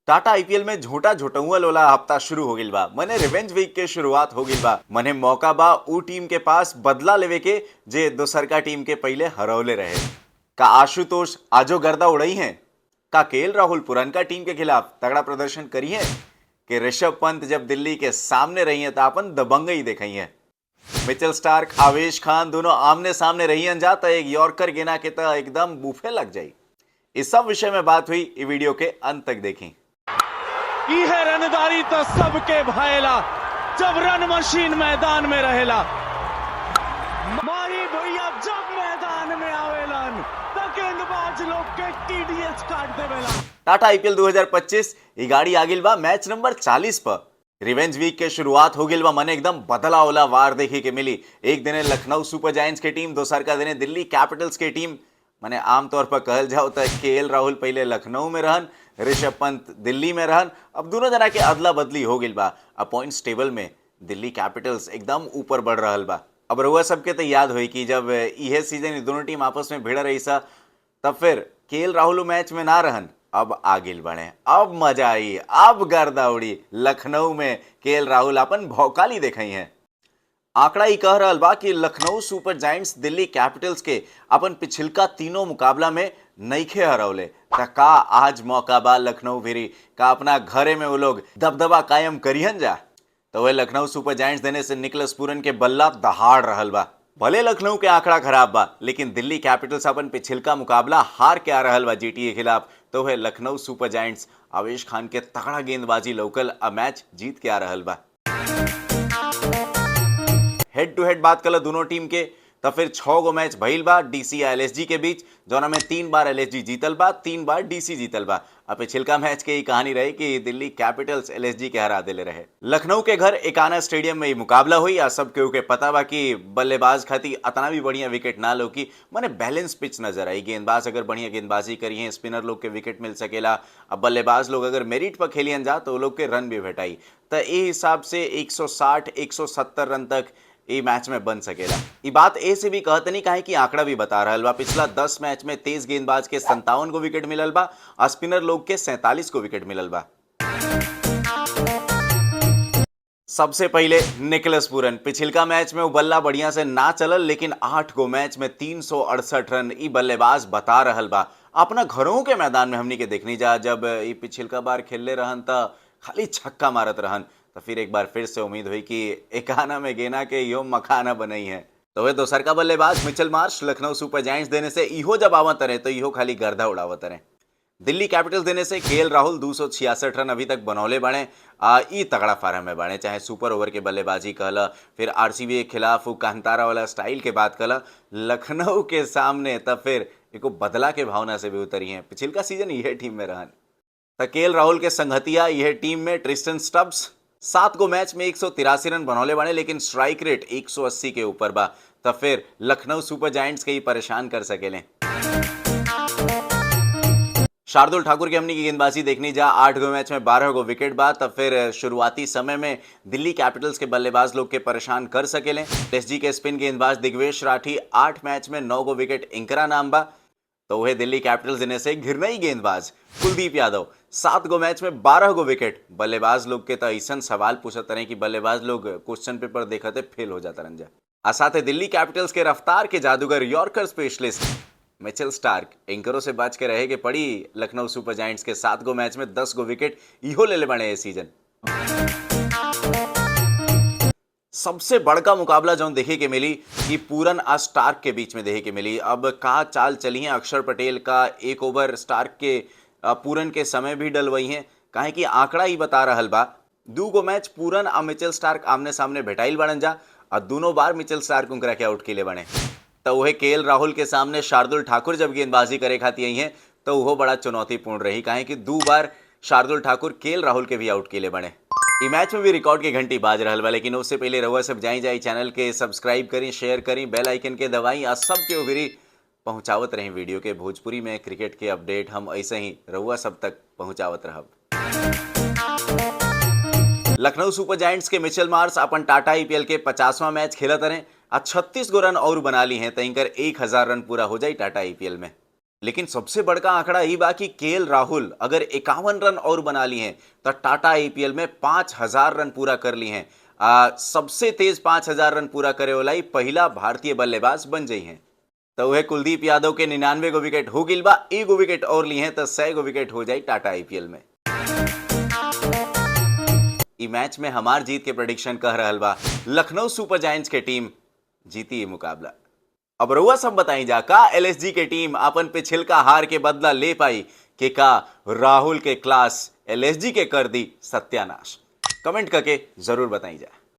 Tata IPL में झोटा झोटुअल वाला हफ्ता शुरू हो गइल बा। मने रिवेंज वीक के शुरुआत हो गइल बा। मने मौका बा ऊ टीम के पास बदला लेवे के जे दोसर का टीम के पहले हरौले रहे। का आशुतोष आजो गर्दा उड़ई हैं? का केएल राहुल पुरनका टीम के खिलाफ तगड़ा प्रदर्शन करी है? कि ऋषभ पंत जब दिल्ली के सामने रही है तो अपन दबंगई देखई है। मिचेल स्टार्क आवेश खान दोनों आमने सामने रही जाता एक यॉर्कर गिना के तो एकदम बूफे लग जाई। इस सब विषय में बात हुई इस वीडियो के अंत तक देखें। है रनदारी तो सबके भाएला जब रन मशीन मैदान में रहेला। माही भैया जब मैदान में आवेलन तो गेंदबाज लोग के टीडीएस काट देवेला। टाटा आईपीएल 2025 ई गाड़ी आगिल बा मैच नंबर 40 पर। रिवेंज वीक के शुरुआत हो गिल बा। मने एकदम बदला वाला वार देखे के मिली। एक दिने लखनऊ सुपर जायंट्स के टीम, दोसर का दिने दिल्ली कैपिटल्स के टीम। मने आमतौर पर कहल जाओ तो केएल राहुल पहले लखनऊ में रहन, ऋषभ पंत दिल्ली में रहन। अब दोनों जना के अदला बदली हो गई बा। अब पॉइंट्स टेबल में दिल्ली कैपिटल्स एकदम ऊपर बढ़ रहा बा। अब रउआ सबके तो याद हुई कि जब यह सीजन दोनों टीम आपस में भिड़ रही सा तब फिर केएल राहुल मैच में ना रहन। अब आगिल बढ़े, अब मजा आई, अब गर्दा उड़ी। लखनऊ में केएल राहुल अपन भौकाली देखई है। आंकड़ा ही कह रहा बा कि Lucknow super giants Delhi Capitals के अपन पिछलका तीनों मुकाबला में नईखे हरौले। त का आज मौका बा लखनऊ भिरी का अपना घरे में वो लोग दबदबा कायम करिहन जा। तो वह लखनऊ सुपर जायंट्स देने से निकलस पूरन के बल्ला दहाड़ रहल बा। भले लखनऊ के आंकड़ा खराब बा लेकिन दिल्ली कैपिटल्स अपन पिछलका मुकाबला हार के आ रहल बा जीटी के खिलाफ। तो वह लखनऊ सुपर जायंट्स आवेश खान के तगड़ा गेंदबाजी लौकल आ मैच जीत के आ रहल बा। हेड टू हेड बात कल दोनों टीम के तो फिर 6 गो मैच भइल बा डीसी या एलएसजी के बीच, जौना में 3 बार एलएसजी जीतल बा, 3 बार डीसी जीतल बा। अब पिछलका मैच के ही कहानी रही कि दिल्ली कैपिटल्स एलएसजी के हरा दिले रहे। लखनऊ के घर एकाना स्टेडियम में ये मुकाबला हुई। आ सब केहू के पता बा कि बल्लेबाज खाती इतना भी बढ़िया विकेट ना लो कि मने बैलेंस पिच नजर आई। गेंदबाज अगर बढ़िया गेंदबाजी करी है, स्पिनर लोग के विकेट मिल सकेला। अब बल्लेबाज लोग अगर मेरिट पर खेलियन जा तो वो लोग के रन भी भेटाई। तो ये हिसाब से 160 170 रन तक ये मैच में बन सकेला। ये बात ए से भी कहते नहीं काहे कि आंकड़ा भी बता रहा बा। पिछला 10 मैच में तेज गेंदबाज के 57 को विकेट मिलल बा और स्पिनर लोग के 47 को विकेट मिलल बा। सबसे पहले निकलस पूरन पिछलका मैच में वो बल्ला बढ़िया से ना चलल लेकिन 8 गो मैच में 368 रन ई बल्लेबाज बता रहल बा। अपना घरों के मैदान में हमनी के देखनी जा जब ये पिछलका बार खेलले रहन त खाली छक्का मारत रहन। तो फिर एक बार फिर से उम्मीद हुई कि एकाना में गेना के यो मखाना बनई है। तो वे दोसर का बल्लेबाज Mitchell Marsh Lucknow super giants देने से इहो जब आवत रहे तो इहो खाली गर्दा उड़ावत रहे। दिल्ली कैपिटल्स देने से केएल राहुल 266 रन अभी तक बनौले बने। ई तगड़ा फार्म में बने, चाहे सुपर ओवर के बल्लेबाजी कहला, फिर आरसीबी के खिलाफ कांतारा वाला स्टाइल के बात कहला, लखनऊ के सामने तब फिर एको बदला के भावना से भी उतरी हैं। पिछलका सीजन यह टीम में रहन। तो केएल राहुल के संगतिया यह टीम में ट्रिस्टन स्टब्स 7 गो मैच में 183 रन बनौले बने लेकिन स्ट्राइक रेट 180 के ऊपर बा। तो फिर लखनऊ सुपर जायंट्स के ही परेशान कर सकेले। शार्दुल ठाकुर की हमनी की गेंदबाजी देखनी जा 8 गो मैच में 12 गो विकेट बा। तब फिर शुरुआती समय में दिल्ली कैपिटल्स के बल्लेबाज लोग के परेशान कर सकेले। एसजी के स्पिन गेंदबाज दिग्वेश राठी 8 मैच में 9 गो विकेट इनकरा नाम बा। तो वह दिल्ली कैपिटल्स देने से घिरनई गेंदबाज कुलदीप यादव 7 गो मैच में 12 गो विकेट। बल्लेबाज लोग के तो ऐसा सवाल पूछत रहे कि बल्लेबाज लोग क्वेश्चन पेपर देखते फेल हो जाता रंजा। आ साथ दिल्ली कैपिटल्स के रफ्तार के जादूगर यॉर्कर स्पेशलिस्ट मिचेल स्टार्क एंकरों से बच के रहे कि पड़ी लखनऊ सुपर जायंट्स के 7 गो मैच में 10 गो विकेट इहो ले बने ये सीजन। सबसे बड़का मुकाबला जो देखे के मिली कि पूरन आ स्टार्क के बीच में देखे के मिली। अब का चाल चली है अक्षर पटेल का एक ओवर स्टार्क के पूरन के समय भी डलवई हैं। काहे कि आंकड़ा ही बता रहल बा 2 गो मैच पूरन आ मिचेल स्टार्क आमने सामने भेटाइल बड़न जा और दोनों बार मिचेल स्टार्क उनकरा के आउट के लिए बने। तो वह केएल राहुल के सामने शार्दुल ठाकुर जब गेंदबाजी करे खाती आई हैं तो वह बड़ा चुनौतीपूर्ण रही। काहे कि 2 बार शार्दुल ठाकुर केएल राहुल के भी आउट के लिए बने। इस मैच में भी रिकॉर्ड की घंटी बाज रहल बा लेकिन उससे पहले रउआ सब जाई चैनल के सब्सक्राइब करी, शेयर करी, बेल आइकन के दबाई आ सब के उगरी पहुंचावत रही वीडियो के। भोजपुरी में क्रिकेट के अपडेट हम ऐसे ही रउआ सब तक पहुंचावत रहब। लखनऊ सुपर जायंट्स के मिचेल मार्श अपन टाटा आईपीएल के 50वां मैच खेलत रहे। 36 गो रन और बना ली हैं तो इनकर 1000 रन पूरा हो जाए टाटा आईपीएल में। लेकिन सबसे बड़का आंकड़ा ही बा कि केएल राहुल अगर 51 रन और बना ली हैं तो टाटा आईपीएल में 5000 रन पूरा कर ली हैं। सबसे तेज 5000 रन पूरा करे वाला ही पहला भारतीय बल्लेबाज बन गई हैं। तो वह कुलदीप यादव के 99 गो विकेट हो गिल बा, 1 गो विकेट और ली हैं तो 100 गो विकेट हो जाए टाटा आईपीएल में। ई मैच में हमार जीत के प्रेडिक्शन कह रहल बा लखनऊ सुपर जायंट्स के टीम जीती ये मुकाबला। अब रउआ सब बताई जा का एलएसजी के टीम अपन पिछिलका हार के बदला ले पाई कि का राहुल के क्लास एलएसजी के कर दी सत्यानाश। कमेंट करके जरूर बताई जा।